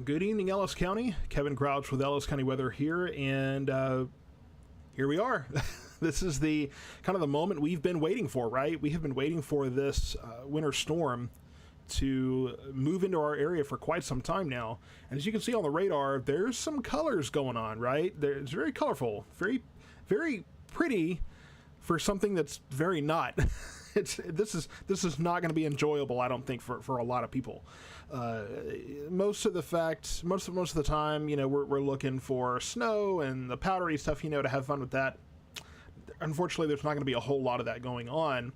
Good evening, Ellis County. Kevin Crouch with Ellis County Weather here, and here we are. This is the kind of the moment we've been waiting for, right? We have been waiting for this winter storm to move into our area for quite some time now. And as you can see on the radar, there's some colors going on, right? It's very colorful, very, very pretty for something that's very not. This is not going to be enjoyable, I don't think, for a lot of people. Most of the time, we're looking for snow and the powdery stuff, to have fun with that. Unfortunately, there's not going to be a whole lot of that going on.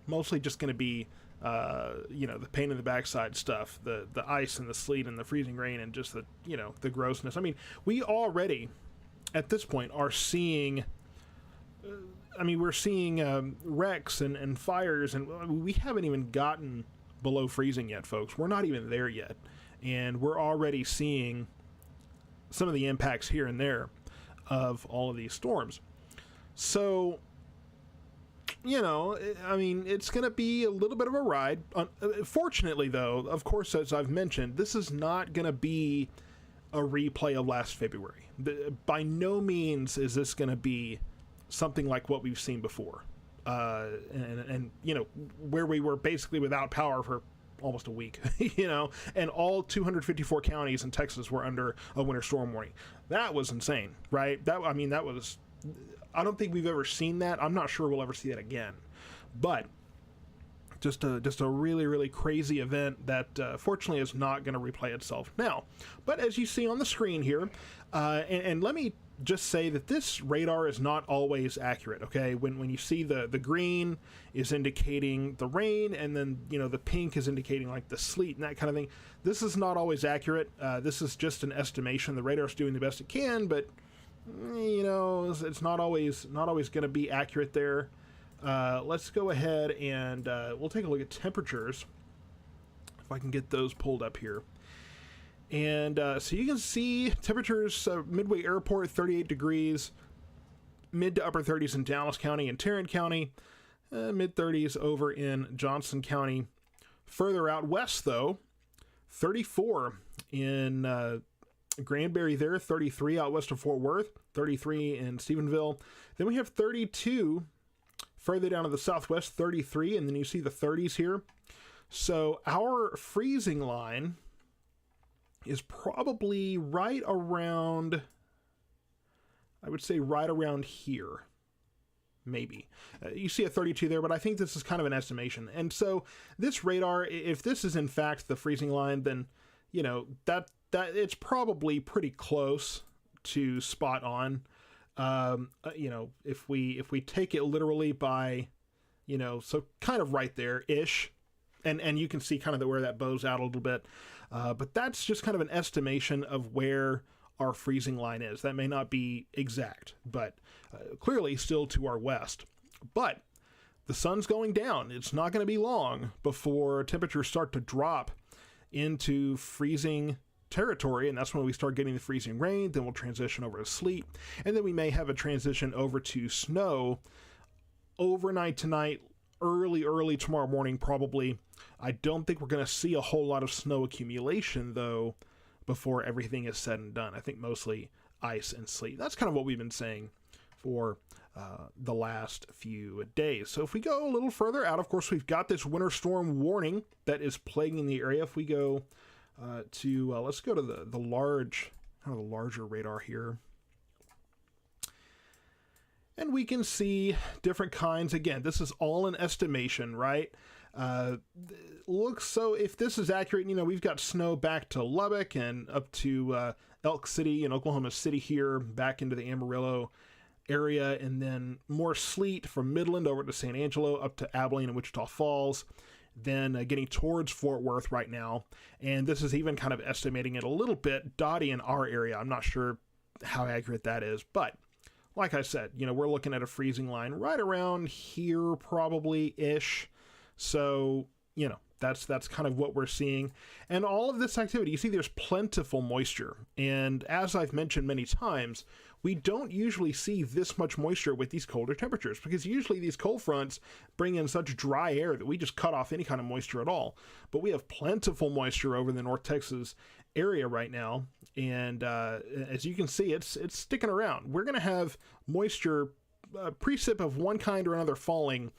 Mostly just going to be, the pain in the backside stuff, the ice and the sleet and the freezing rain and just the grossness. I mean, we already, at this point, are seeing... we're seeing wrecks and fires, and we haven't even gotten below freezing yet, folks. We're not even there yet. And we're already seeing some of the impacts here and there of all of these storms. So, it's going to be a little bit of a ride. Fortunately, though, of course, as I've mentioned, this is not going to be a replay of last February. By no means is this going to be something like what we've seen before, and where we were basically without power for almost a week, and all 254 counties in Texas were under a winter storm warning. That was insane, right? That was, I don't think we've ever seen that. I'm not sure we'll ever see that again, but just a really, really crazy event that fortunately is not going to replay itself now. But as you see on the screen here, and let me just say that this radar is not always accurate, okay? When you see the green is indicating the rain, and then, the pink is indicating like the sleet and that kind of thing. This is not always accurate. This is just an estimation. The radar's doing the best it can, but, it's not always going to be accurate there. Let's go ahead and we'll take a look at temperatures, if I can get those pulled up here. And so you can see temperatures, Midway Airport, 38 degrees, mid to upper 30s in Dallas County and Tarrant County, mid 30s over in Johnson County. Further out west, though, 34 in Granbury there, 33 out west of Fort Worth, 33 in Stephenville. Then we have 32 further down to the southwest, 33, and then you see the 30s here. So our freezing line is probably right around, I would say right around here, maybe. You see a 32 there, but I think this is kind of an estimation. And so this radar, if this is in fact the freezing line, then, that it's probably pretty close to spot on. If we take it literally by, so kind of right there-ish, and you can see kind of where that bows out a little bit. But that's just kind of an estimation of where our freezing line is. That may not be exact, but clearly still to our west. But the sun's going down. It's not going to be long before temperatures start to drop into freezing territory, and that's when we start getting the freezing rain. Then we'll transition over to sleet, and then we may have a transition over to snow overnight tonight, early tomorrow morning probably. I don't think we're going to see a whole lot of snow accumulation, though, before everything is said and done. I think mostly ice and sleet. That's kind of what we've been saying for the last few days. So if we go a little further out, of course, we've got this winter storm warning that is plaguing the area. If we go let's go to the larger radar here. And we can see different kinds. Again, this is all an estimation, right? So if this is accurate, we've got snow back to Lubbock and up to Elk City and Oklahoma City here, back into the Amarillo area, and then more sleet from Midland over to San Angelo, up to Abilene and Wichita Falls, then getting towards Fort Worth right now. And this is even kind of estimating it a little bit dotty in our area. I'm not sure how accurate that is, but like I said, we're looking at a freezing line right around here probably-ish. So, that's kind of what we're seeing. And all of this activity, you see there's plentiful moisture. And as I've mentioned many times, we don't usually see this much moisture with these colder temperatures, because usually these cold fronts bring in such dry air that we just cut off any kind of moisture at all. But we have plentiful moisture over in the North Texas area right now, and as you can see, it's sticking around. We're going to have moisture, precip of one kind or another falling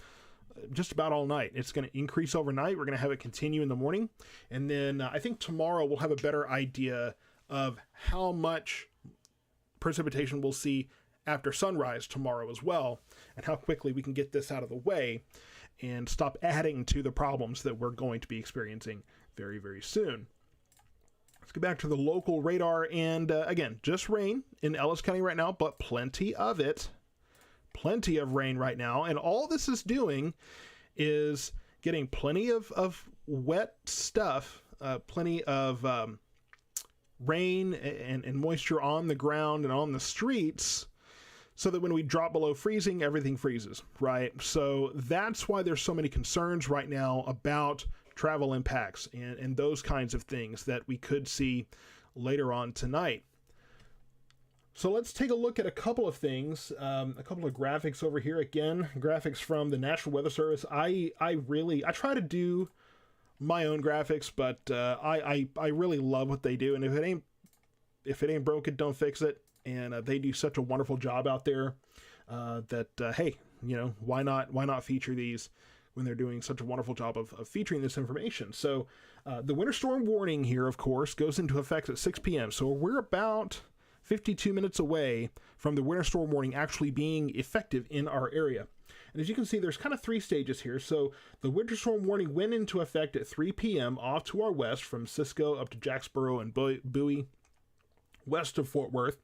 just about all night. It's going to increase overnight. We're going to have it continue in the morning, and then I think tomorrow we'll have a better idea of how much precipitation we'll see after sunrise tomorrow as well, and how quickly we can get this out of the way and stop adding to the problems that we're going to be experiencing very, very soon. Let's get back to the local radar, and again, just rain in Ellis County right now, but plenty of it. Plenty of rain right now, and all this is doing is getting plenty of wet stuff, plenty of rain and moisture on the ground and on the streets, so that when we drop below freezing, everything freezes, right? So that's why there's so many concerns right now about travel impacts and those kinds of things that we could see later on tonight. So let's take a look at a couple of things, a couple of graphics over here. Again, graphics from the National Weather Service. I try to do my own graphics, but I really love what they do. And if it ain't broke it, don't fix it. And they do such a wonderful job out there that hey, why not feature these when they're doing such a wonderful job of featuring this information. So the winter storm warning here, of course, goes into effect at 6 p.m. So we're about 52 minutes away from the winter storm warning actually being effective in our area. And as you can see, there's kind of three stages here. So the winter storm warning went into effect at 3 p.m. off to our west from Cisco up to Jacksboro and Bowie, west of Fort Worth,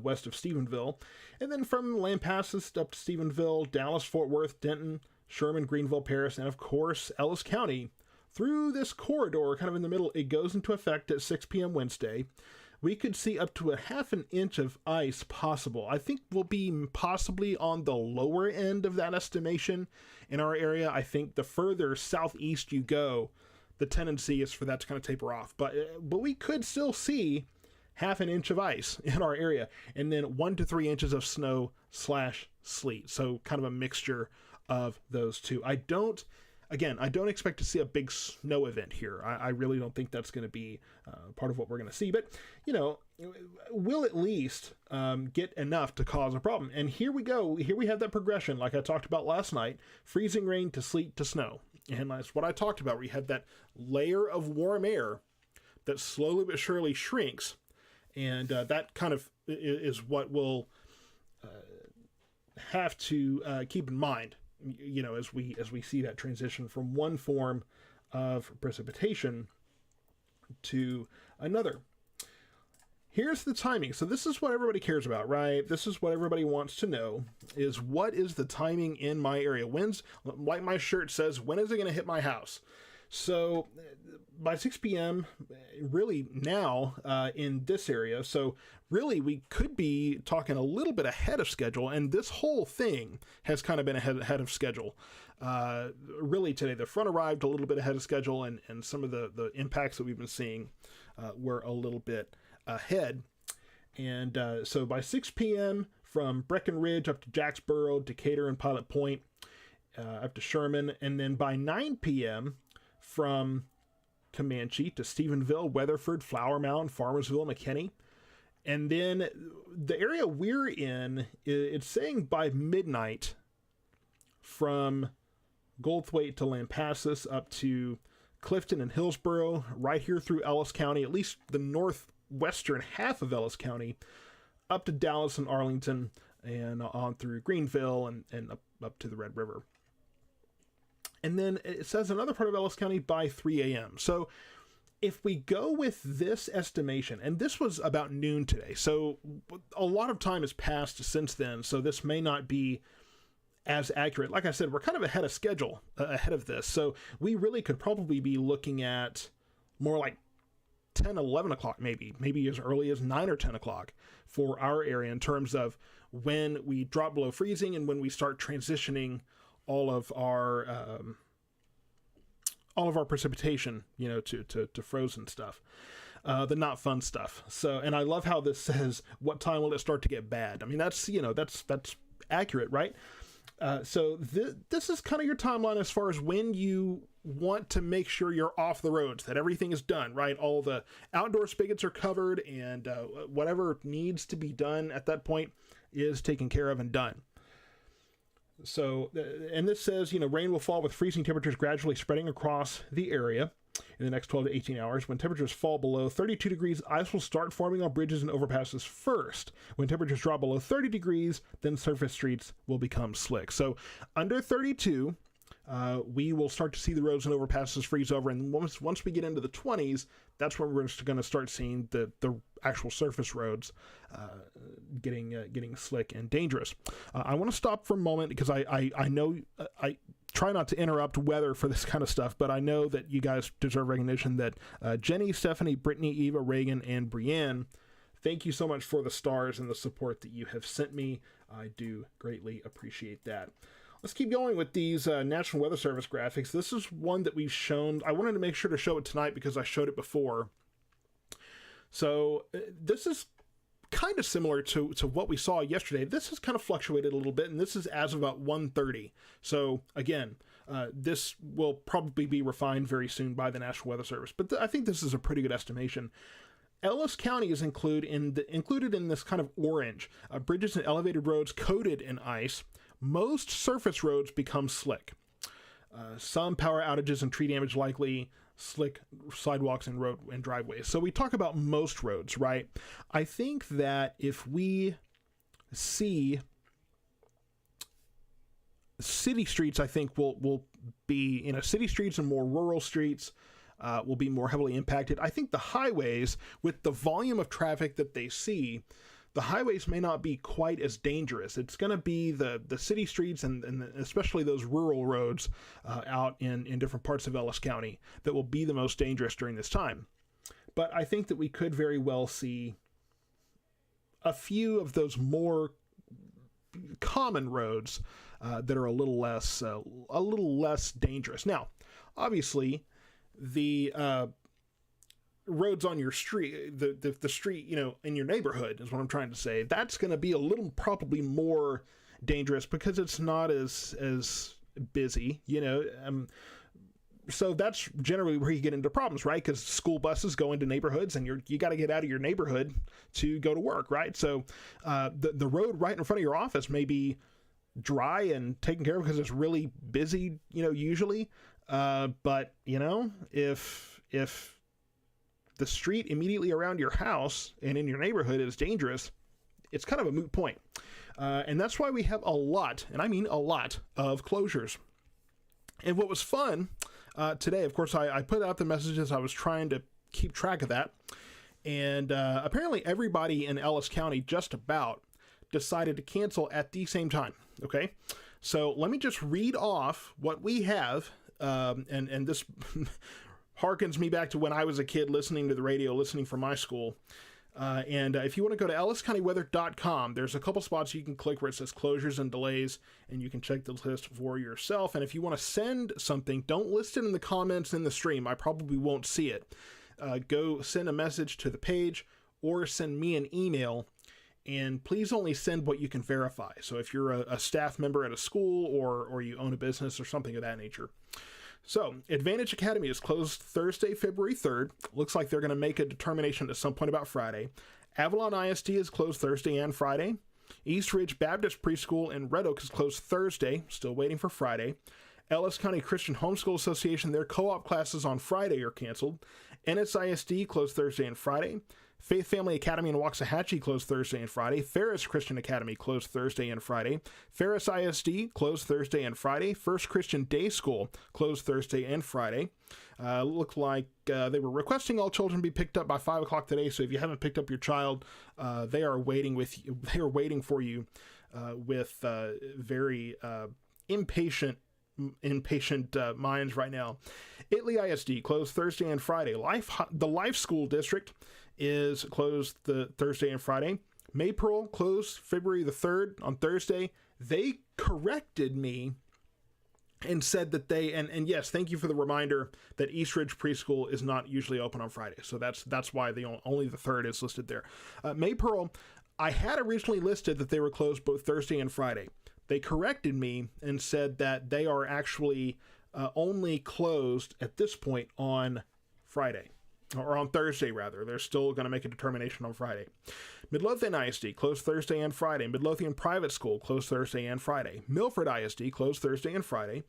west of Stephenville, and then from Lampasas up to Stephenville, Dallas, Fort Worth, Denton, Sherman, Greenville, Paris, and of course Ellis County. Through this corridor, kind of in the middle, it goes into effect at 6 p.m. Wednesday. We could see up to a half an inch of ice possible. I think we'll be possibly on the lower end of that estimation in our area. I think the further southeast you go, the tendency is for that to kind of taper off. But we could still see half an inch of ice in our area, and then 1 to 3 inches of snow/sleet. So kind of a mixture of those two. I don't expect to see a big snow event here. I really don't think that's going to be part of what we're going to see. But, we'll at least get enough to cause a problem. And here we go. Here we have that progression, like I talked about last night, freezing rain to sleet to snow. And that's what I talked about. We had that layer of warm air that slowly but surely shrinks. And that kind of is what we'll have to keep in mind, as we see that transition from one form of precipitation to another. Here's the timing. So this is what everybody cares about, right? This is what everybody wants to know, is what is the timing in my area? Like my shirt says, when is it going to hit my house? So by 6 p.m., really now in this area, so really we could be talking a little bit ahead of schedule, and this whole thing has kind of been ahead of schedule. Really today, the front arrived a little bit ahead of schedule, and some of the impacts that we've been seeing were a little bit ahead. And so by 6 p.m., from Breckenridge up to Jacksboro, Decatur, and Pilot Point, up to Sherman, and then by 9 p.m., from Comanche to Stephenville, Weatherford, Flower Mound, Farmersville, McKinney. And then the area we're in, it's saying by midnight from Goldthwaite to Lampasas up to Clifton and Hillsboro, right here through Ellis County, at least the northwestern half of Ellis County, up to Dallas and Arlington, and on through Greenville and up to the Red River. And then it says another part of Ellis County by 3 a.m. So if we go with this estimation, and this was about noon today, so a lot of time has passed since then, so this may not be as accurate. Like I said, we're kind of ahead of schedule, ahead of this. So we really could probably be looking at more like 10, 11 o'clock, maybe as early as 9 or 10 o'clock for our area in terms of when we drop below freezing and when we start transitioning all of our precipitation, to frozen stuff, the not fun stuff. So, and I love how this says, what time will it start to get bad? I mean, that's accurate, right? So this is kind of your timeline as far as when you want to make sure you're off the roads, that everything is done, right? All the outdoor spigots are covered, and whatever needs to be done at that point is taken care of and done. So, and this says, rain will fall with freezing temperatures gradually spreading across the area in the next 12 to 18 hours. When temperatures fall below 32 degrees, ice will start forming on bridges and overpasses first. When temperatures drop below 30 degrees, then surface streets will become slick. So under 32, we will start to see the roads and overpasses freeze over, and once we get into the 20s, that's when we're going to start seeing the actual surface roads getting slick and dangerous. I want to stop for a moment because I know I try not to interrupt weather for this kind of stuff, but I know that you guys deserve recognition that Jenny, Stephanie, Brittany, Eva, Reagan, and Brienne, thank you so much for the stars and the support that you have sent me. I do greatly appreciate that. Let's keep going with these National Weather Service graphics. This is one that we've shown. I wanted to make sure to show it tonight because I showed it before. So this is kind of similar to what we saw yesterday. This has kind of fluctuated a little bit, and this is as of about 1:30. So again, this will probably be refined very soon by the National Weather Service, but I think this is a pretty good estimation. Ellis County is included in this kind of orange. Bridges and elevated roads coated in ice. Most surface roads become slick. Some power outages and tree damage likely, slick sidewalks and road and driveways. So we talk about most roads, right? I think that if we see city streets, I think will be, city streets and more rural streets will be more heavily impacted. I think the highways, with the volume of traffic that they see, the highways may not be quite as dangerous. It's going to be the city streets and especially those rural roads out in different parts of Ellis County that will be the most dangerous during this time. But I think that we could very well see a few of those more common roads that are a little less dangerous. Now, obviously, the roads on your street, the street, in your neighborhood is what I'm trying to say. That's going to be a little probably more dangerous because it's not as busy, so that's generally where you get into problems, right? Because school buses go into neighborhoods and you got to get out of your neighborhood to go to work, right? So the road right in front of your office may be dry and taken care of because it's really busy, usually. But if the street immediately around your house and in your neighborhood is dangerous, it's kind of a moot point. And that's why we have a lot, and I mean a lot, of closures. And what was fun today, of course, I put out the messages. I was trying to keep track of that. And apparently everybody in Ellis County just about decided to cancel at the same time. Okay? So let me just read off what we have. And this harkens me back to when I was a kid listening to the radio, listening from my school. And if you want to go to elliscountyweather.com, there's a couple spots you can click where it says closures and delays, and you can check the list for yourself. And if you want to send something, don't list it in the comments in the stream. I probably won't see it. Go send a message to the page or send me an email, and please only send what you can verify. So if you're a staff member at a school or you own a business or something of that nature. So, Advantage Academy is closed Thursday, February 3rd. Looks like they're going to make a determination at some point about Friday. Avalon ISD is closed Thursday and Friday. East Ridge Baptist Preschool in Red Oak is closed Thursday, still waiting for Friday. Ellis County Christian Homeschool Association, their co-op classes on Friday are canceled. NSISD closed Thursday and Friday. Faith Family Academy in Waxahachie closed Thursday and Friday. Ferris Christian Academy closed Thursday and Friday. Ferris ISD closed Thursday and Friday. First Christian Day School closed Thursday and Friday. Looked like they were requesting all children be picked up by 5 o'clock today. So if you haven't picked up your child, they are waiting for you with very impatient minds right now. Italy ISD closed Thursday and Friday. The Life School District is closed the Thursday and Friday. Maypearl closed February the 3rd on Thursday. They corrected me and said that and yes, thank you for the reminder that East Ridge Preschool is not usually open on Friday. So that's why only the 3rd is listed there. Maypearl, I had originally listed that they were closed both Thursday and Friday, they corrected me and said that they are actually only closed at this point on Friday, or on Thursday rather. They're still going to make a determination on Friday. Midlothian ISD closed Thursday and Friday. Midlothian Private School closed Thursday and Friday. Milford ISD closed Thursday and Friday.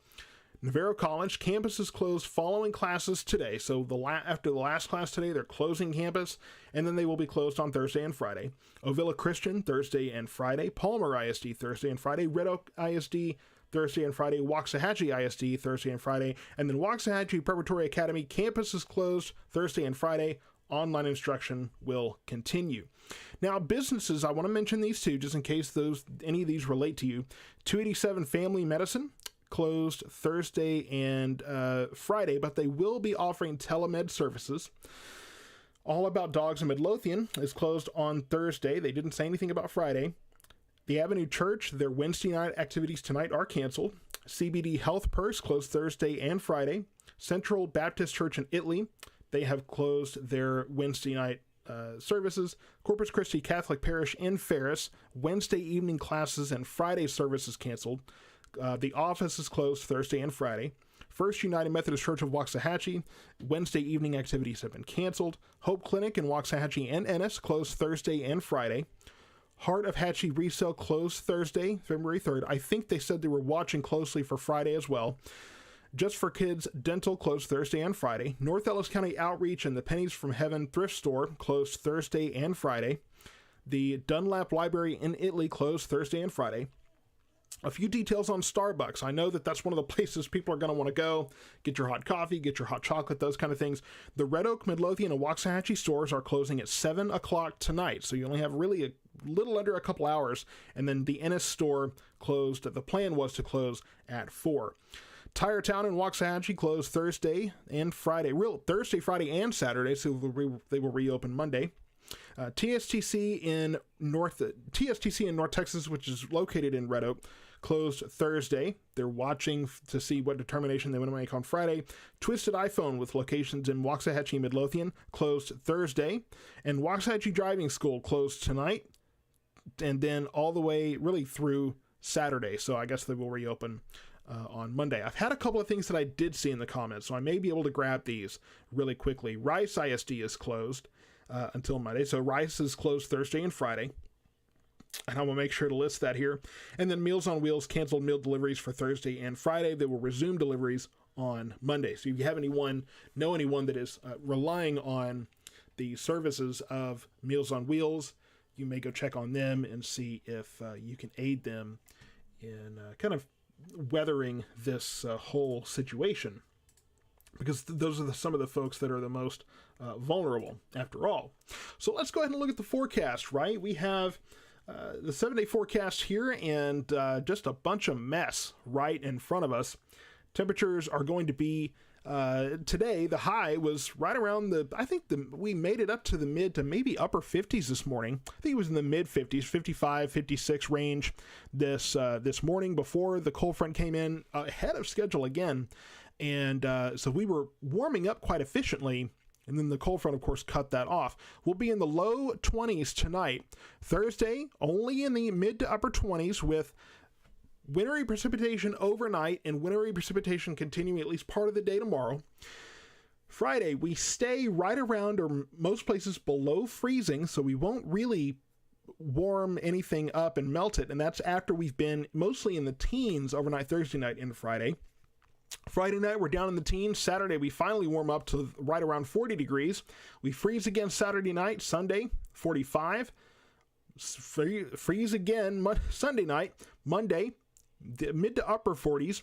Navarro College campus is closed following classes today. So after the last class today, they're closing campus, and then they will be closed on Thursday and Friday. Ovilla Christian Thursday and Friday. Palmer ISD Thursday and Friday. Red Oak ISD Thursday and Friday. Waxahachie ISD Thursday and Friday. And then Waxahachie Preparatory Academy campus is closed Thursday and Friday. Online instruction will continue. Now, businesses, I want to mention these two just in case any of these relate to you. 287 Family Medicine closed Thursday and Friday, but they will be offering telemed services. All About Dogs in Midlothian is closed on Thursday. They didn't say anything about Friday. The Avenue Church, their Wednesday night activities tonight are canceled. CBD Health Purse closed Thursday and Friday. Central Baptist Church in Italy, they have closed their Wednesday night services. Corpus Christi Catholic Parish in Ferris, Wednesday evening classes and Friday services canceled. The office is closed Thursday and Friday. First United Methodist Church of Waxahachie, Wednesday evening activities have been canceled. Hope Clinic in Waxahachie and Ennis closed Thursday and Friday. Heart of Hatchie Resale closed Thursday, February 3rd. I think they said they were watching closely for Friday as well. Just for Kids Dental closed Thursday and Friday. North Ellis County Outreach and the Pennies from Heaven Thrift Store closed Thursday and Friday. The Dunlap Library in Italy closed Thursday and Friday. A few details on Starbucks. I know that that's one of the places people are going to want to go. Get your hot coffee, get your hot chocolate, those kind of things. The Red Oak, Midlothian, and Waxahachie stores are closing at 7 o'clock tonight. So you only have really a little under a couple hours. And then the Ennis store closed. The plan was to close at 4. Tire Town in Waxahachie closed Thursday and Friday. Thursday, Friday, and Saturday. So they will reopen Monday. TSTC in North Texas, which is located in Red Oak, closed Thursday. They're watching to see what determination they want to make on Friday. Twisted iPhone with locations in Waxahachie, Midlothian, closed Thursday. And Waxahachie Driving School closed tonight, and then all the way really through Saturday. So I guess they will reopen on Monday. I've had a couple of things that I did see in the comments, so I may be able to grab these really quickly. Rice ISD is closed until Monday. So Rice is closed Thursday and Friday. And I will make sure to list that here. And then Meals on Wheels canceled meal deliveries for Thursday and Friday. They will resume deliveries on Monday. So if you have know anyone that is relying on the services of Meals on Wheels, you may go check on them and see if you can aid them in kind of weathering this whole situation. Because those are some of the folks that are the most vulnerable, after all. So let's go ahead and look at the forecast, right? We have the 7-day forecast here, and just a bunch of mess right in front of us. Temperatures are going to be, today, the high was right around we made it up to the mid to maybe upper 50s this morning. I think it was in the mid 50s, 55, 56 range this morning before the cold front came in, ahead of schedule again. And so we were warming up quite efficiently, and then the cold front, of course, cut that off. We'll be in the low 20s tonight. Thursday, only in the mid to upper 20s with wintry precipitation overnight and wintry precipitation continuing at least part of the day tomorrow. Friday, we stay right around or most places below freezing, so we won't really warm anything up and melt it, and that's after we've been mostly in the teens overnight Thursday night into Friday. Friday night, we're down in the teens. Saturday, we finally warm up to right around 40 degrees. We freeze again Saturday night. Sunday, 45. Freeze again Sunday night. Monday, mid to upper 40s.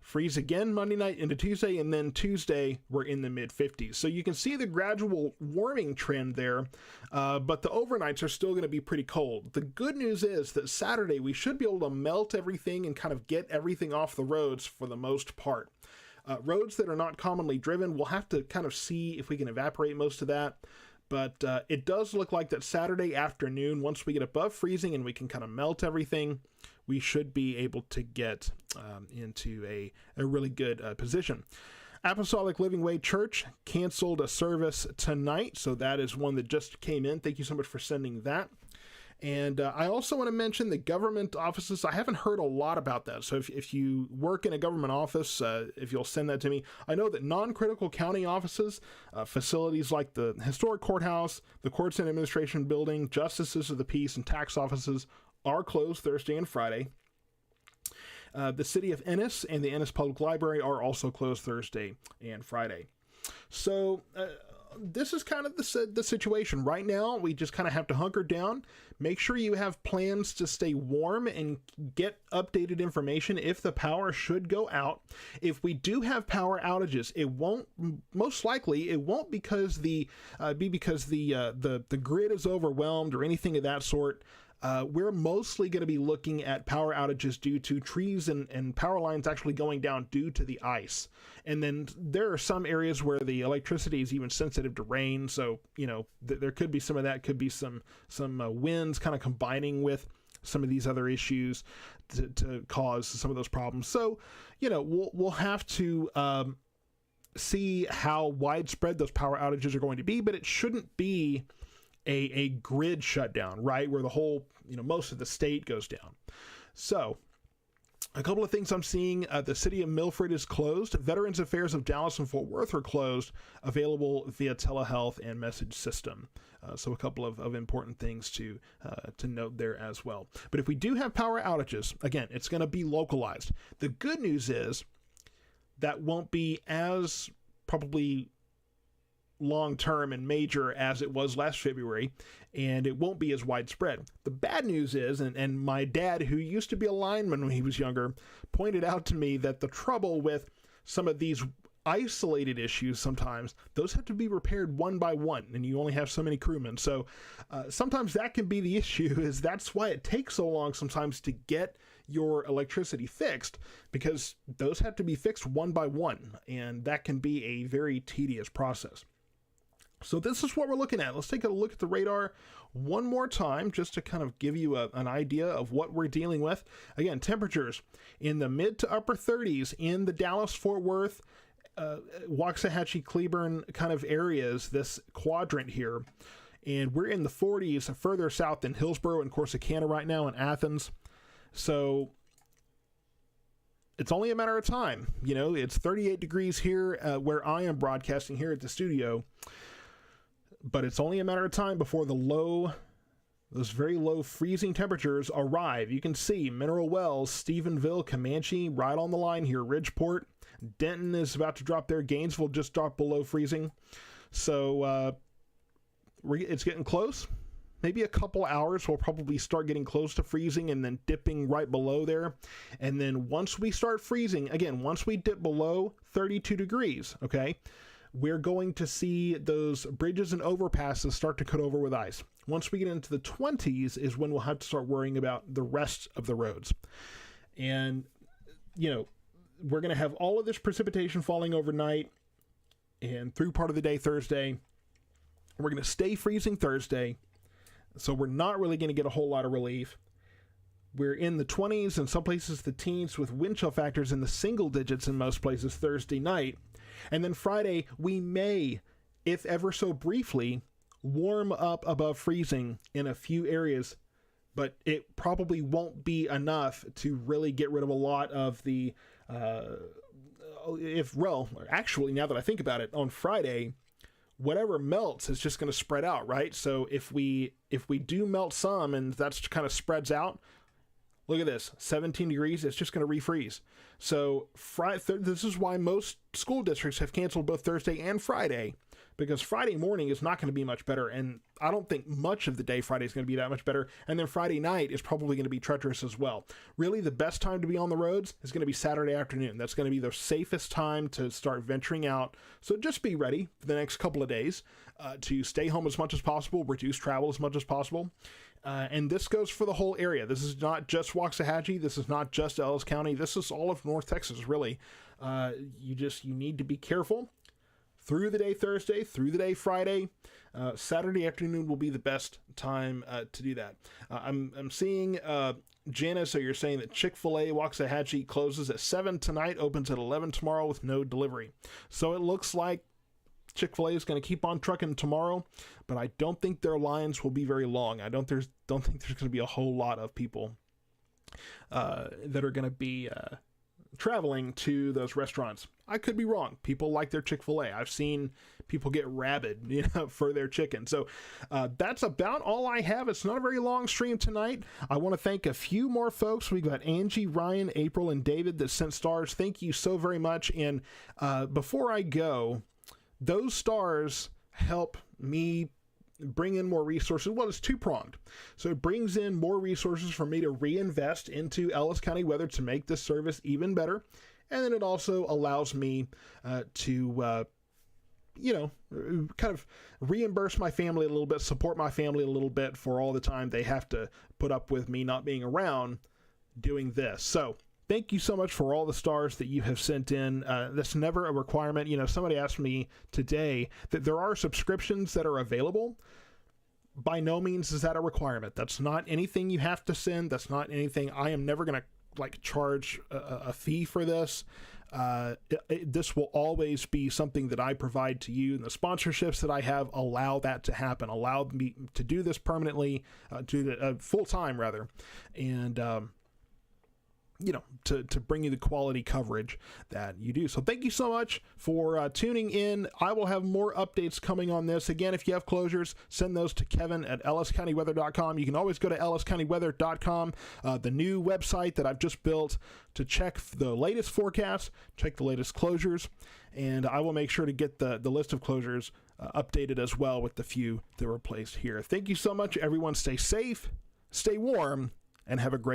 Freeze again Monday night into Tuesday, and then Tuesday we're in the mid 50s. So you can see the gradual warming trend there, but the overnights are still going to be pretty cold. The good news is that Saturday we should be able to melt everything and kind of get everything off the roads for the most part. Roads that are not commonly driven, we'll have to kind of see if we can evaporate most of that. But it does look like that Saturday afternoon, once we get above freezing and we can kind of melt everything, we should be able to get into a really good position. Apostolic Living Way Church canceled a service tonight, so that is one that just came in. Thank you so much for sending that. And I also want to mention the government offices. I haven't heard a lot about that. So if you work in a government office, if you'll send that to me. I know that non-critical county offices, facilities like the historic courthouse, the courts and administration building, justices of the peace, and tax offices are closed Thursday and Friday. The city of Ennis and the Ennis Public Library are also closed Thursday and Friday. So this is kind of the situation. Right now, we just kind of have to hunker down. Make sure you have plans to stay warm and get updated information if the power should go out. If we do have power outages, it won't, most likely, it won't because the grid is overwhelmed or anything of that sort. We're mostly going to be looking at power outages due to trees and power lines actually going down due to the ice. And then there are some areas where the electricity is even sensitive to rain. So, you know, there could be some of that, could be some winds kind of combining with some of these other issues to cause some of those problems. So, you know, we'll have to see how widespread those power outages are going to be, but it shouldn't be a grid shutdown, right? Where the whole, you know, most of the state goes down. So a couple of things I'm seeing. The city of Milford is closed. Veterans Affairs of Dallas and Fort Worth are closed, available via telehealth and message system. So a couple of important things to note there as well. But if we do have power outages, again, it's going to be localized. The good news is that won't be as probably long-term and major as it was last February, and it won't be as widespread. The bad news is, and my dad, who used to be a lineman when he was younger, pointed out to me that the trouble with some of these isolated issues, sometimes those have to be repaired one by one, and you only have so many crewmen. So sometimes that can be the issue, is that's why it takes so long sometimes to get your electricity fixed, because those have to be fixed one by one, and that can be a very tedious process. So this is what we're looking at. Let's take a look at the radar one more time just to kind of give you an idea of what we're dealing with. Again, temperatures in the mid to upper 30s in the Dallas-Fort Worth, Waxahachie, Cleburne kind of areas, this quadrant here. And we're in the 40s further south than Hillsborough and Corsicana right now, in Athens. So it's only a matter of time. You know, it's 38 degrees here where I am broadcasting here at the studio. But it's only a matter of time before those very low freezing temperatures arrive. You can see Mineral Wells, Stephenville, Comanche, right on the line here. Ridgeport, Denton is about to drop there. Gainesville just dropped below freezing. So it's getting close. Maybe a couple hours we'll probably start getting close to freezing and then dipping right below there. And then once we start freezing, again, once we dip below 32 degrees, okay, we're going to see those bridges and overpasses start to cut over with ice. Once we get into the 20s is when we'll have to start worrying about the rest of the roads. And, you know, we're going to have all of this precipitation falling overnight and through part of the day Thursday. We're going to stay freezing Thursday, so we're not really going to get a whole lot of relief. We're in the 20s and some places the teens, with wind chill factors in the single digits in most places Thursday night. And then Friday, we may, if ever so briefly, warm up above freezing in a few areas, but it probably won't be enough to really get rid of a lot of the, actually, now that I think about it, on Friday, whatever melts is just going to spread out, right? So if we do melt some and that's kind of spreads out, look at this, 17 degrees, it's just going to refreeze. So this is why most school districts have canceled both Thursday and Friday, because Friday morning is not going to be much better, and I don't think much of the day Friday is going to be that much better, and then Friday night is probably going to be treacherous as well. Really, the best time to be on the roads is going to be Saturday afternoon. That's going to be the safest time to start venturing out, so just be ready for the next couple of days to stay home as much as possible, reduce travel as much as possible. And this goes for the whole area. This is not just Waxahachie. This is not just Ellis County. This is all of North Texas, really. You need to be careful through the day Thursday, through the day Friday. Saturday afternoon will be the best time to do that. I'm seeing Janice, so you're saying that Chick-fil-A Waxahachie closes at 7 tonight, opens at 11 tomorrow with no delivery. So it looks like Chick-fil-A is going to keep on trucking tomorrow, but I don't think their lines will be very long. I don't think there's going to be a whole lot of people that are going to be traveling to those restaurants. I could be wrong. People like their Chick-fil-A. I've seen people get rabid, for their chicken. So that's about all I have. It's not a very long stream tonight. I want to thank a few more folks. We've got Angie, Ryan, April, and David that sent stars. Thank you so very much. And before I go, those stars help me bring in more resources. Well, it's two-pronged. So it brings in more resources for me to reinvest into Ellis County Weather to make this service even better. And then it also allows me to kind of reimburse my family a little bit, support my family a little bit for all the time they have to put up with me not being around doing this. So thank you so much for all the stars that you have sent in. That's never a requirement. Somebody asked me today that there are subscriptions that are available. By no means is that a requirement. That's not anything you have to send. That's not anything. I am never going to charge a fee for this. This will always be something that I provide to you, and the sponsorships that I have allow that to happen, allow me to do this permanently, full time rather, and to bring you the quality coverage that you do. So thank you so much for tuning in. I will have more updates coming on this. Again, if you have closures, send those to Kevin at elliscountyweather.com. You can always go to elliscountyweather.com, the new website that I've just built to check the latest forecast, check the latest closures, and I will make sure to get the list of closures updated as well with the few that were placed here. Thank you so much, everyone. Stay safe, stay warm, and have a great